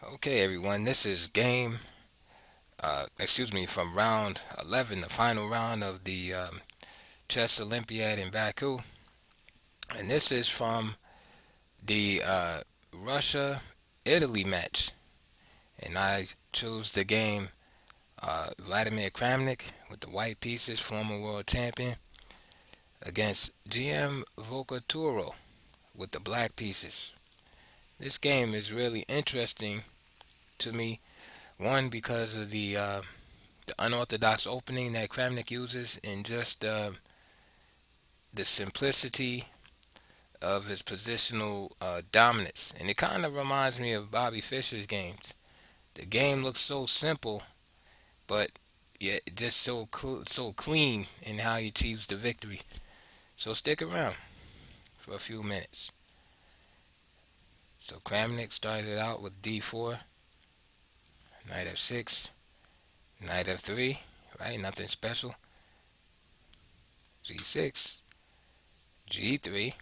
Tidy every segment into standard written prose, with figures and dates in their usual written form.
Okay, everyone, this is from round 11, the final round of the Chess Olympiad in Baku. And this is from the Russia Italy match. And I chose the game Vladimir Kramnik with the white pieces, former world champion, against GM Vocaturo with the black pieces. This game is really interesting to me. One, because of the unorthodox opening that Kramnik uses, and just the simplicity of his positional dominance. And it kind of reminds me of Bobby Fischer's games. The game looks so simple, but yet just so clean in how he achieves the victory. So stick around for a few minutes. So Kramnik started out with d4, knight f6, knight f3, right? Nothing special. g6, g3,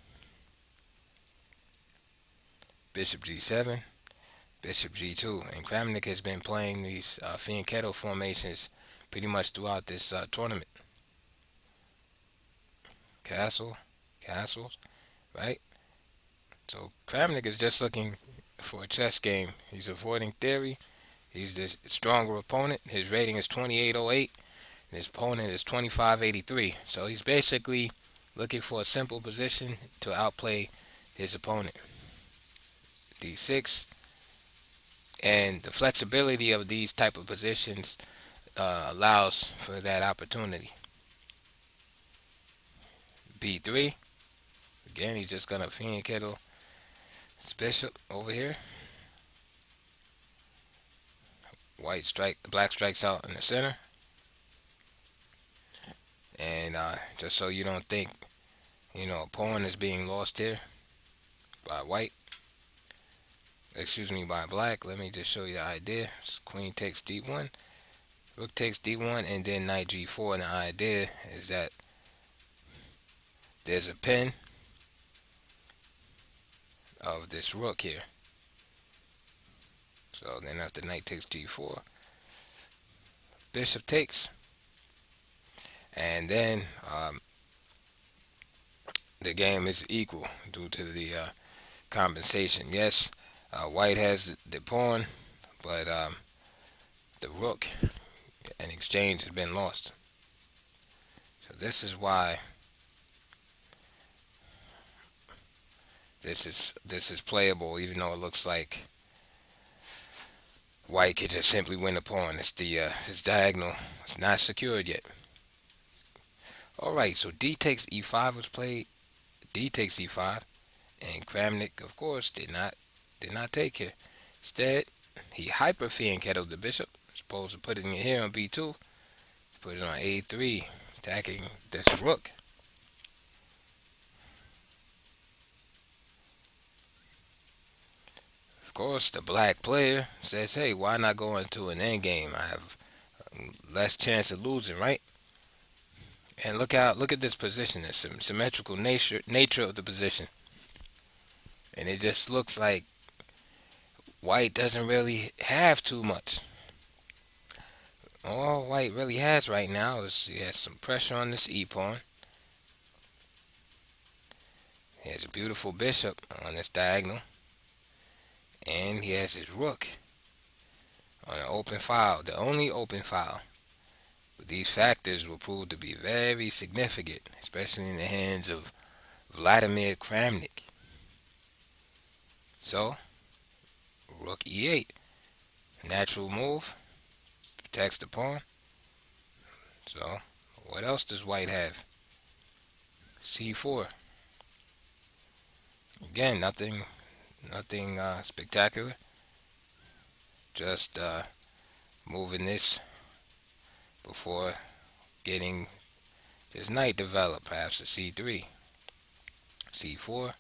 bishop g7, bishop g2. And Kramnik has been playing these fianchetto formations pretty much throughout this tournament. Castle, castles, right? So Kramnik is just looking for a chess game. He's avoiding theory. He's the stronger opponent. His rating is 2808. And his opponent is 2583. So he's basically looking for a simple position to outplay his opponent. d6, and the flexibility of these type of positions allows for that opportunity. b3, again he's just gonna fianchetto his bishop over here. Black strikes out in the center, and just so you don't think a pawn is being lost here by white, excuse me, by black. Let me just show you the idea. So queen takes d1, rook takes d1, and then knight g4. And the idea is that there's a pin of this rook here. So then after knight takes g4, bishop takes, and then the game is equal due to the compensation. Yes, white has the pawn, but the rook in exchange has been lost. So this is why this is playable, even though it looks like white could just simply win the pawn. It's this diagonal. It's not secured yet. All right, so d takes e5 was played. D takes e5, and Kramnik, of course, did not take here. Instead, he hyper fianchettoed the bishop, as opposed to putting it here on b2. Put it on a3, attacking this rook. Of course, the black player says, "Hey, why not go into an endgame? I have less chance of losing, right?" And look at this position, the symmetrical nature of the position, and it just looks like white doesn't really have too much. All white really has right now is he has some pressure on this e pawn. He has a beautiful bishop on this diagonal, and he has his rook on an open file, the only open file. But these factors will prove to be very significant, especially in the hands of Vladimir Kramnik. So, rook e8, natural move, protects the pawn. So, what else does white have? c4. Again, nothing spectacular. Just moving this before getting this knight developed, perhaps to c3. c4.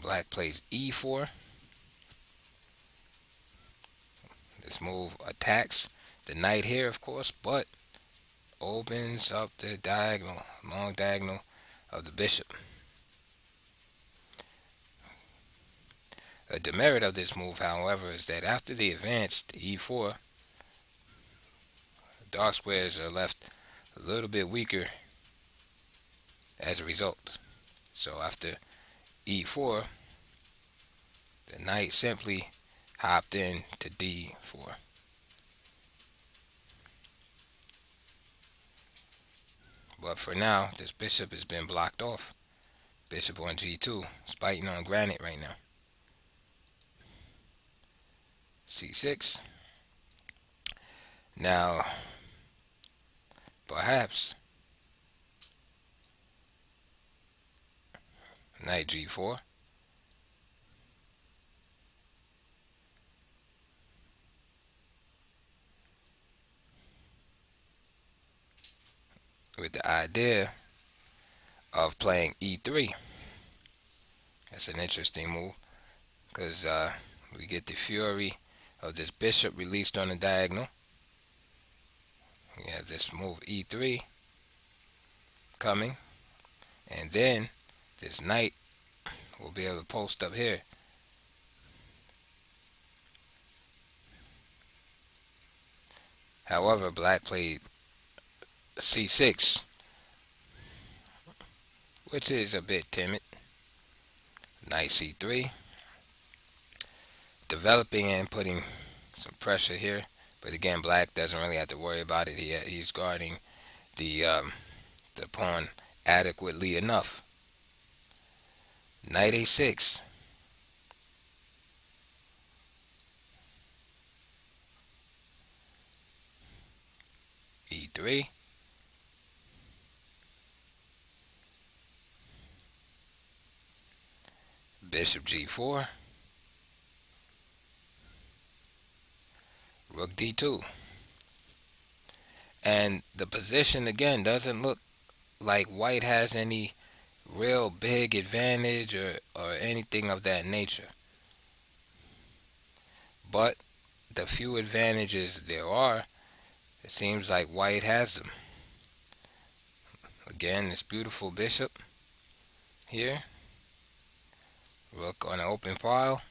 Black plays e4. This move attacks the knight here, of course, but opens up the diagonal, long diagonal of the bishop. A demerit of this move, however, is that after the advance to e4, dark squares are left a little bit weaker as a result. So after e4, the knight simply hopped in to d4. But for now, this bishop has been blocked off. Bishop on g2. It's biting on granite right now. c6. Now, perhaps knight g4. With the idea of playing e3. That's an interesting move because we get the fury of this bishop released on the diagonal. We have this move e3 coming, and then this knight will be able to post up here. However, black played c6, which is a bit timid. Knight c3, developing and putting some pressure here. But again, black doesn't really have to worry about it. He's guarding the pawn adequately enough. Knight a6. e3. Bishop g4. Rook d2. And the position again doesn't look like white has any real big advantage or anything of that nature. But the few advantages there are, it seems like white has them. Again, this beautiful bishop here. Rook on an open file.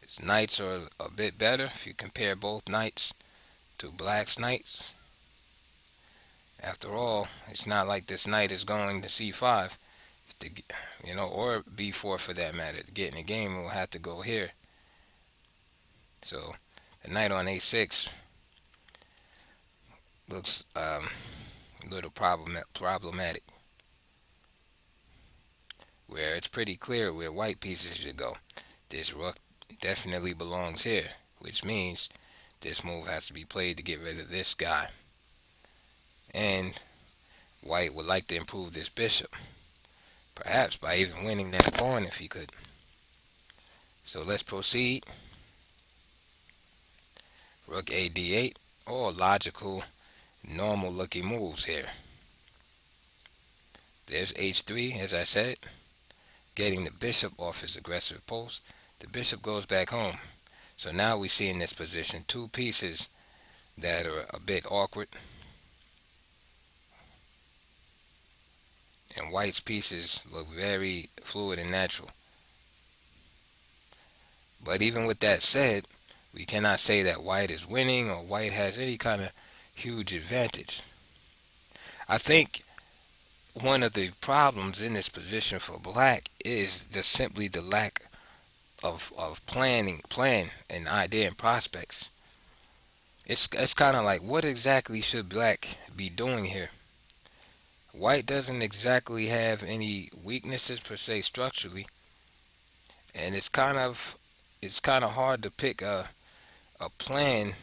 His knights are a bit better if you compare both knights to black's knights. After all, it's not like this knight is going to c5, or b4 for that matter. To get in the game, we'll have to go here. So the knight on a6 looks a little problematic, where it's pretty clear where white pieces should go. This rook definitely belongs here, which means this move has to be played to get rid of this guy. And white would like to improve this bishop, perhaps by even winning that pawn if he could. So let's proceed. Rook a d8, all logical, normal looking moves here. There's h3, as I said, getting the bishop off his aggressive post. The bishop goes back home. So now we see in this position two pieces that are a bit awkward. And white's pieces look very fluid and natural. But even with that said, we cannot say that white is winning or white has any kind of huge advantage. I think one of the problems in this position for black is just simply the lack of plan and idea and prospects. It's kind of like, what exactly should black be doing here? White doesn't exactly have any weaknesses per se structurally, and it's kind of hard to pick a plan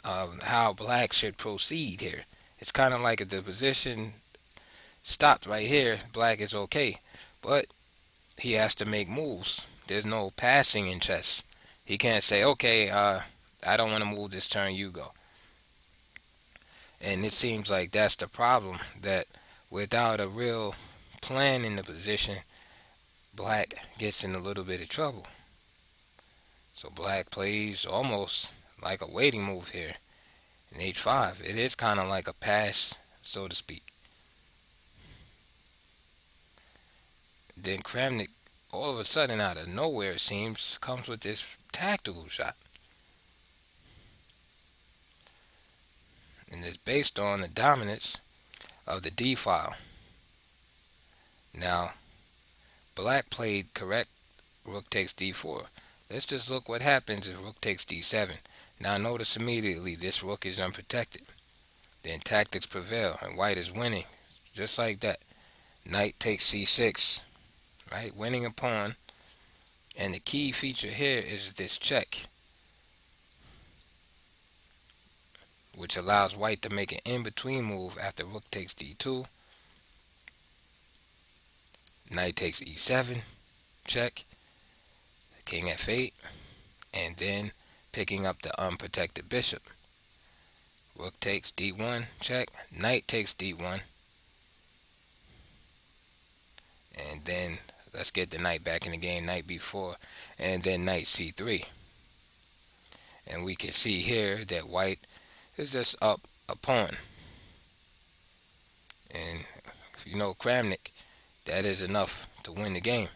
of how black should proceed here. It's kind of like if the position stopped right here, black is okay, but he has to make moves. There's no passing in chess. He can't say, okay, I don't want to move this turn, you go. And it seems like that's the problem, that without a real plan in the position, black gets in a little bit of trouble. So black plays almost like a waiting move here in h5. It is kind of like a pass, so to speak. then Kramnik, all of a sudden, out of nowhere, it seems, comes with this tactical shot. And it's based on the dominance of the D file. Now, black played correct rook takes d4. Let's just look what happens if rook takes d7. Now notice immediately this rook is unprotected. Then tactics prevail and white is winning. Just like that. Knight takes c6. Right? Winning a pawn. And the key feature here is this check, which allows white to make an in-between move after rook takes d2. Knight takes e7. Check. King f8. And then picking up the unprotected bishop. Rook takes d1, check. Knight takes d1. And then let's get the knight back in the game. Knight b4. And then knight c3. And we can see here that white is just up a pawn. And if you know Kramnik, that is enough to win the game.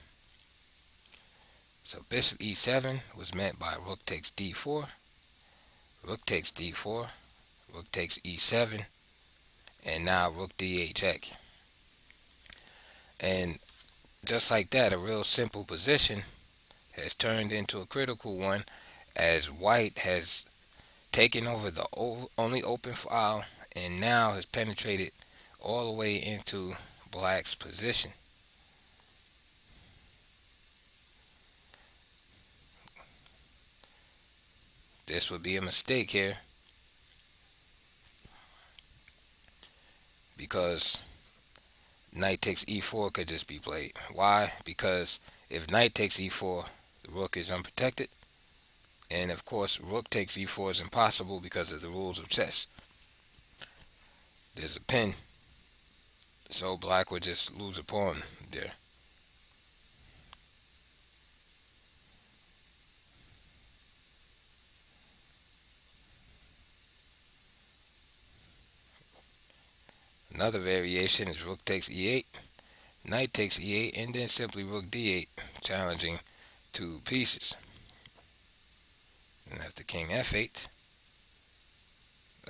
So bishop e7 was met by rook takes d4. Rook takes d4. Rook takes e7, and now rook d8 check. And just like that, a real simple position has turned into a critical one, as white has taken over the only open file and now has penetrated all the way into black's position. This would be a mistake here, because knight takes e4 could just be played. Why? Because if knight takes e4, the rook is unprotected. And of course, rook takes e4 is impossible because of the rules of chess. There's a pin, so black would just lose a pawn there. Another variation is rook takes e8, knight takes e8, and then simply rook d8, challenging two pieces. And after king f8,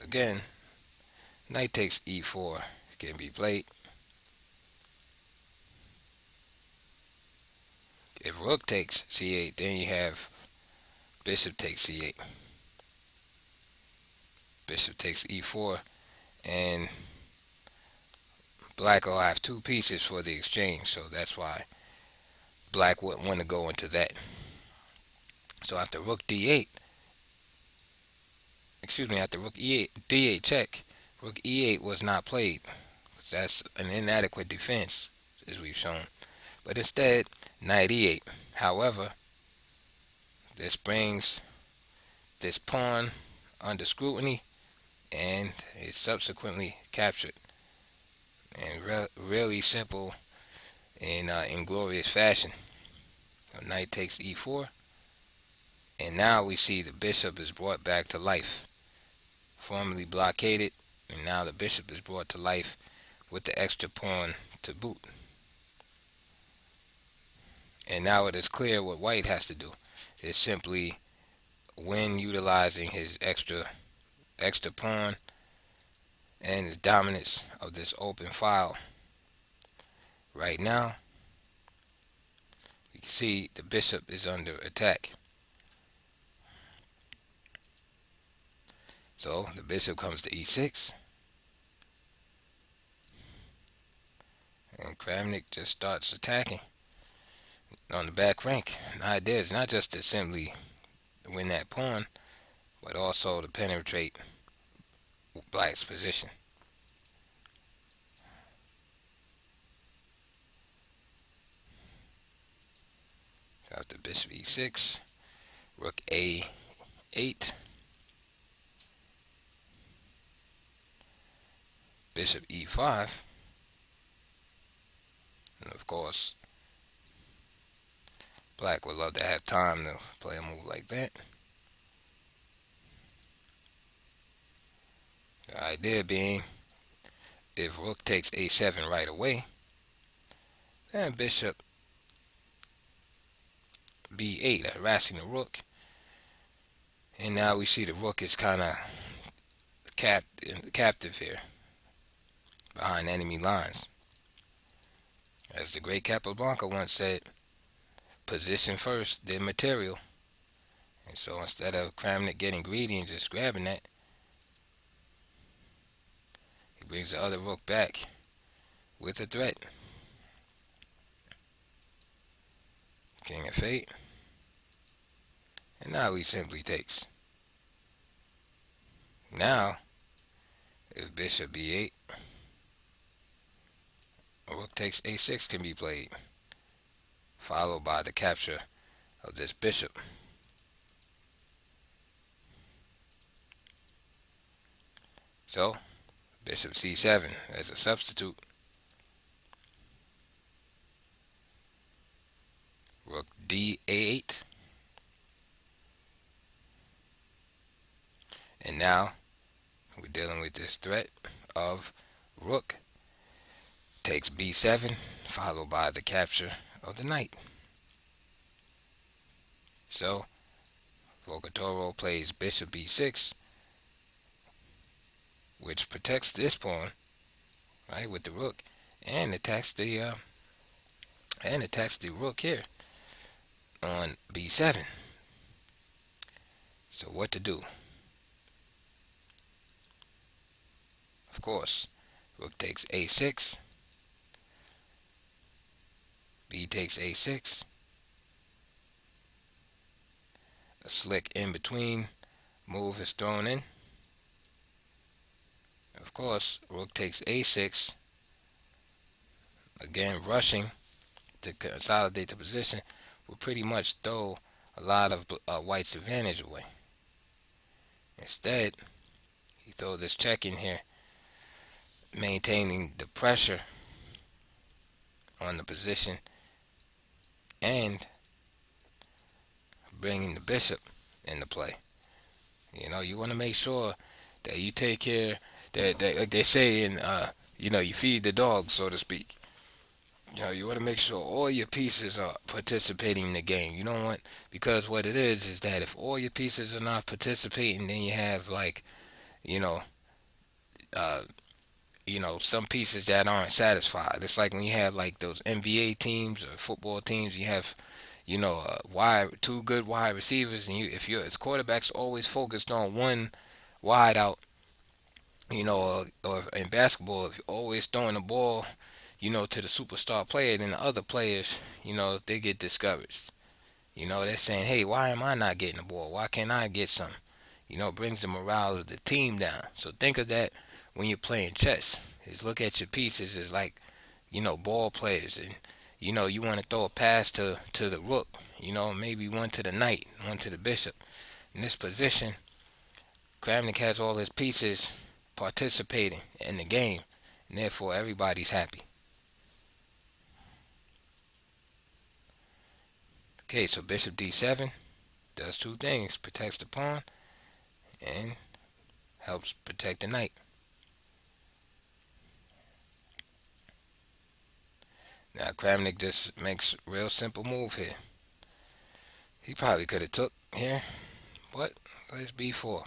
again, knight takes e4 can be played. If rook takes c8, then you have bishop takes c8. Bishop takes e4, and black will have two pieces for the exchange, so that's why black wouldn't want to go into that. So after rook d8, after rook e8, d8 check, rook e8 was not played, because that's an inadequate defense, as we've shown. But instead, knight e8. However, this brings this pawn under scrutiny, and is subsequently captured. And really simple in inglorious fashion. So knight takes e4, and now we see the bishop is brought back to life. Formerly blockaded, and now the bishop is brought to life with the extra pawn to boot. And now it is clear what white has to do. It's simply win utilizing his extra pawn and his dominance of this open file. Right now, you can see the bishop is under attack. So the bishop comes to e6, and Kramnik just starts attacking on the back rank. The idea is not just to simply win that pawn, but also to penetrate black's position. After bishop e6, rook a8, bishop e5, and of course black would love to have time to play a move like that. The idea being, if rook takes a7 right away, then bishop b8, harassing the rook. And now we see the rook is kind of captive here behind enemy lines. As the great Capablanca once said, position first, then material. And so instead of Kramnik getting greedy and just grabbing that, he brings the other rook back with a threat. King of Fate. And now he simply takes. Now, if bishop b8, rook takes a6 can be played, followed by the capture of this bishop. So, bishop c7 as a substitute. Rook d8. And now, we're dealing with this threat of rook takes b7, followed by the capture of the knight. So, Vocaturo plays bishop b6, which protects this pawn, right, with the rook, and attacks the rook here on b7. So what to do? Of course, rook takes a6, b takes a6, a slick in between move is thrown in. Of course, rook takes a6, again rushing to consolidate the position, will pretty much throw a lot of white's advantage away. Instead, he throws this check in here, maintaining the pressure on the position and bringing the bishop into play. You know, you want to make sure that you take care, that like they say in, you feed the dog, so to speak. You want to make sure all your pieces are participating in the game. You don't want, because what it is that if all your pieces are not participating, then you have like, some pieces that aren't satisfied. It's like when you have like those NBA teams or football teams, you have, two good wide receivers, and if your quarterback's always focused on one wide out, or in basketball, if you're always throwing the ball, to the superstar player, then the other players, they get discouraged. They're saying, hey, why am I not getting the ball? Why can't I get some? It brings the morale of the team down. So think of that when you're playing chess. Is look at your pieces as like, ball players. And, you want to throw a pass to the rook, maybe one to the knight, one to the bishop. In this position, Kramnik has all his pieces participating in the game, and therefore everybody's happy. Okay, so bishop d7 does two things: protects the pawn and helps protect the knight. Now Kramnik just makes a real simple move here. He probably could have took here, but let's b4.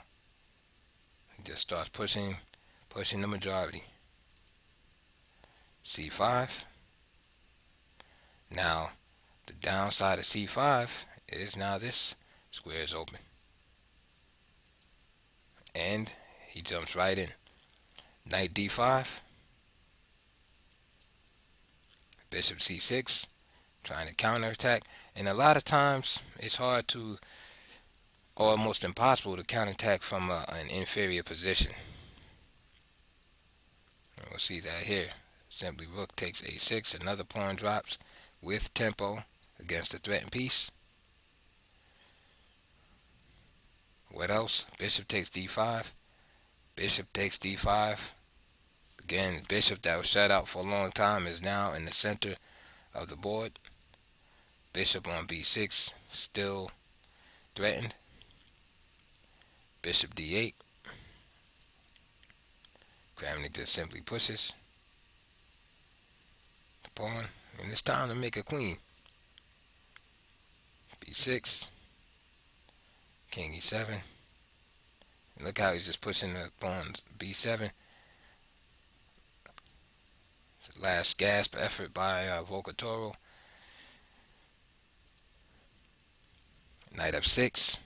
He just starts pushing the majority. c5. Now the downside of c5 is now this square is open, and he jumps right in. Knight d5, bishop c6, trying to counterattack. And a lot of times it's hard to, or almost impossible, to counterattack from an inferior position. And we'll see that here. Simply rook takes a6, another pawn drops with tempo against the threatened piece. What else? Bishop takes d5, bishop takes d5. Again, bishop that was shut out for a long time is now in the center of the board. Bishop on b6, still threatened. Bishop d8. Kramnik just simply pushes the pawn, and it's time to make a queen. B6, King E7. Look how he's just pushing the pawns. B7. Last gasp effort by Vocaturo. Knight F6.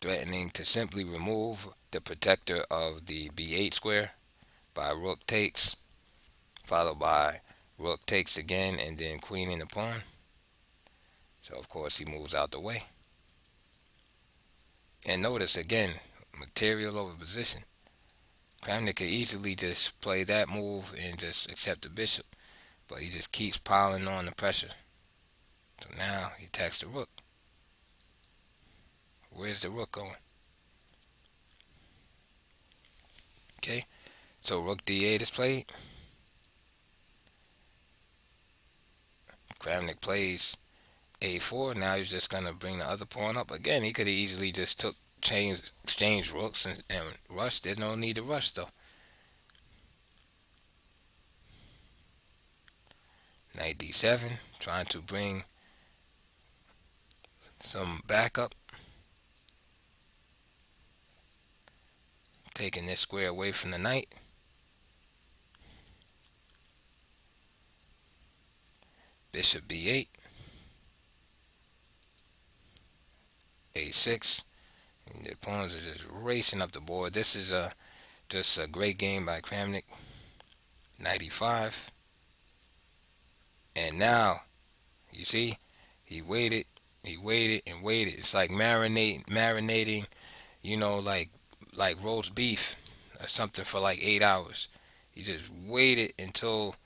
Threatening to simply remove the protector of the B8 square by rook takes, followed by rook takes again, and then queen in the pawn. So of course he moves out the way. And notice again, material over position. Kramnik could easily just play that move and just accept the bishop, but he just keeps piling on the pressure. So now he attacks the rook. Where's the rook going? Okay, so rook d8 is played. Kramnik plays a4. Now he's just gonna bring the other pawn up. Again, he could have easily just exchanged rooks and rushed. There's no need to rush though. Knight d7, trying to bring some backup. Taking this square away from the knight. Bishop b8. a6. And the pawns are just racing up the board. This is just a great game by Kramnik. Knight e5. And now, you see, he waited and waited. It's like marinating, like roast beef or something for like 8 hours. He just waited until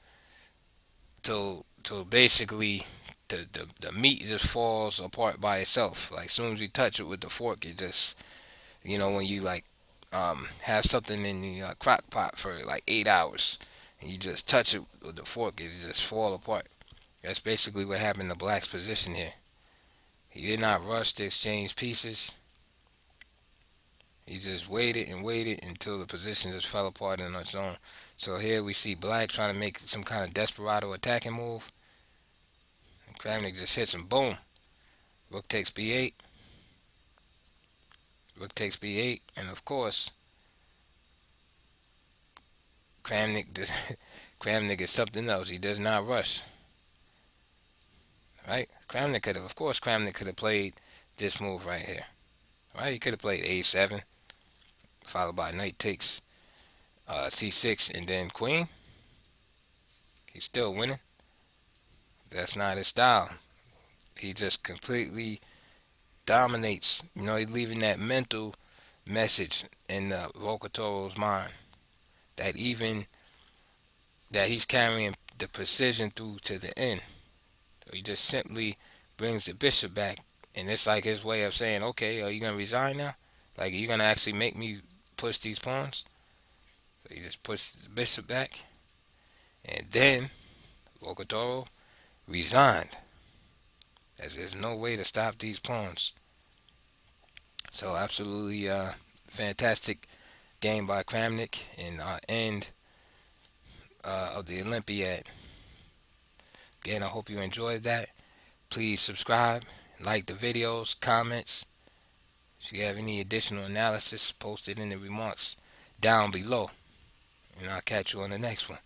basically the meat just falls apart by itself. Like as soon as you touch it with the fork, it just, when you like have something in the crock pot for like 8 hours and you just touch it with the fork, it just fall apart. That's basically what happened to Black's position here. He did not rush to exchange pieces. He just waited and waited until the position just fell apart on its own. So here we see Black trying to make some kind of desperado attacking move. And Kramnik just hits him, boom. Rook takes b8. Rook takes b8. And of course, Kramnik is something else. He does not rush. Right? Kramnik could have played this move right here. Right? He could have played a7, followed by knight takes c6 and then queen. He's still winning. That's not his style. He just completely dominates. He's leaving that mental message in Vocaturo's mind that he's carrying the precision through to the end. So he just simply brings the bishop back, and it's like his way of saying, okay, are you gonna resign now? Like, are you gonna actually make me push these pawns? So he just pushes the bishop back, and then Vocaturo resigned, as there's no way to stop these pawns. So absolutely fantastic game by Kramnik, and end of the Olympiad. Again, I hope you enjoyed that. Please subscribe, like the videos, comments. If you have any additional analysis, post it in the remarks down below. And I'll catch you on the next one.